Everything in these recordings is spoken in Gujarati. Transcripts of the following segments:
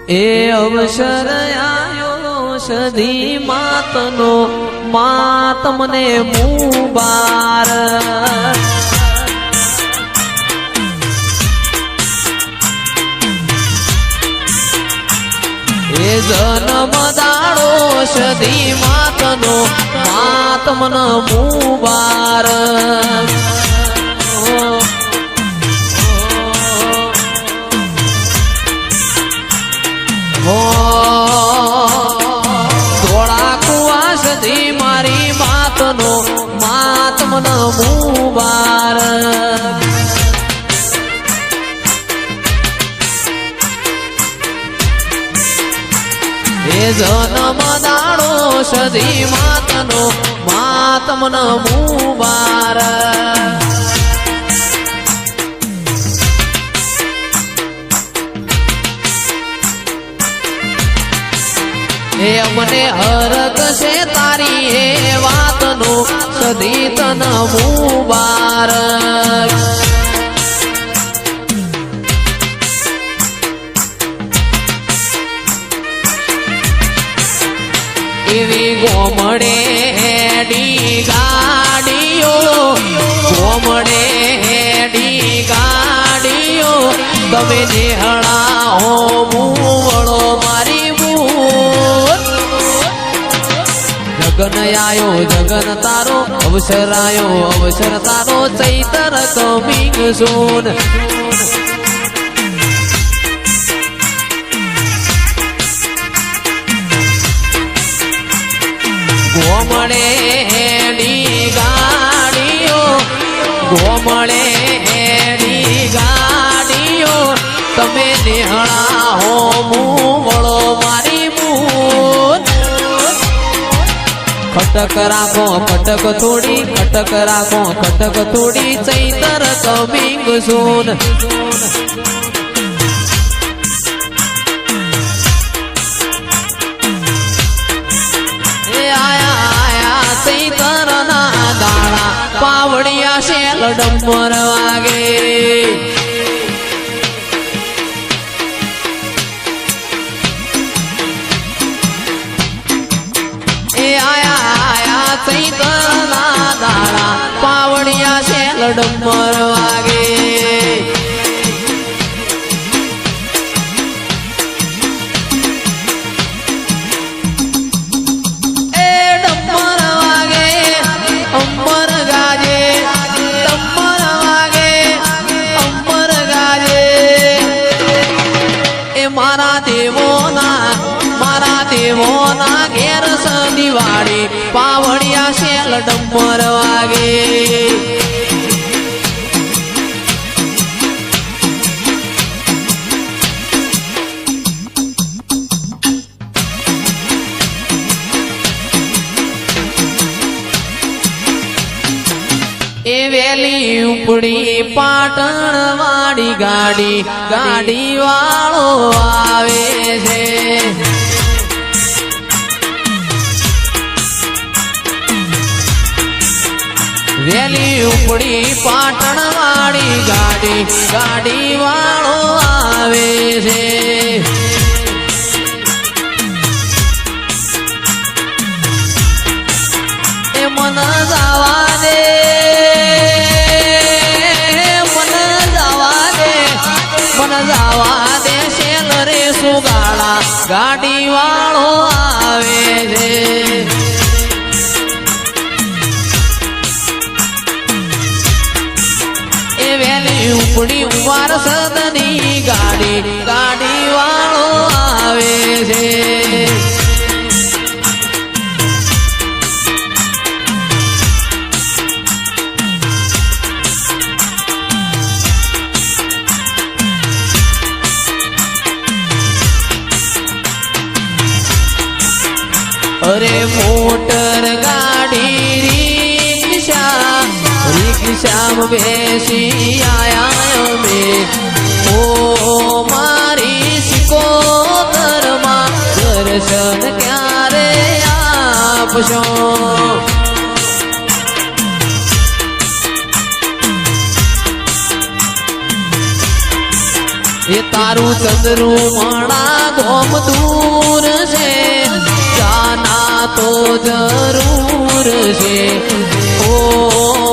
એ અવસર આયો સધી માતનો માતમને મુબારક એ જન્મ દાડો સધી માતનો માતમને મુબારક ધોળા કુવા સધી મારી માતનો માતમને મુબારક એ જન્મ દાડો સધી માતનો માતમને મુબારક હે મને હરક છે તારી હે વાતનો સધી તન મુબારક એવી ગોમડે હેડી ગાડીઓ ગોમડે હેડી ગાડીઓ તમે નિહળા હો મુવળો મારી જગન આયો જગન તારો અવસર આયો અવસર તારો ચૈતર કમિંગ સૂન ગોમડે હેડી ગાડીઓ ગોમડે હેડી ગાડીઓ તમે નિહળા હો મુવળો મારી મૂન ખટક રાખો ખટક થોડી ચૈતર કમિંગ સૂન ચૈતર ના દાડા પાવડિયા શેલ ડમર વાગે એ આયા ચૈતર ના દાડા પાવડિયા શેલ ડમર વાગે મારા દેવોના ઘેર દિવાળી પાવડિયા શેલ ડમર વાગે એ વેલી ઉપડી પાટણ વાળી ગાડી વાળો આવે છે વેલી ઉપડી પાટણ વાળી ગાડી વાળો આવે છે એ મન જવા દે જવા દે શેલ રે સુગાળા ગાડી વાળો આવે છે એ વેલી ઉપડી ઉવાર સદની ગાડી વાળો આવે છે અરે મોટર ગાડી રિક્ષામાં બેસી આયા મેં ઓ મારી સિકોતરમાં દર્શન ક્યારે આપશો એ તારું ચંદ્રું માણા ગોમ દૂર છે જાના તો જરૂર છે ઓ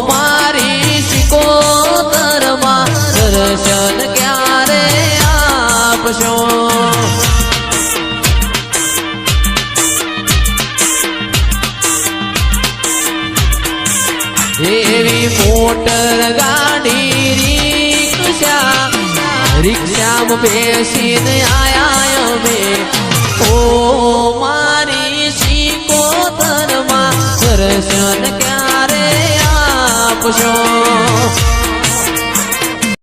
મારી સિકોતરમાં દર્શન ક્યારે આપશો એવી મોટર ગાડી રિક્ષામાં બેસીને આયા અમે ઓ મારી સિકોતરમાં દર્શન ક્યારે આપશો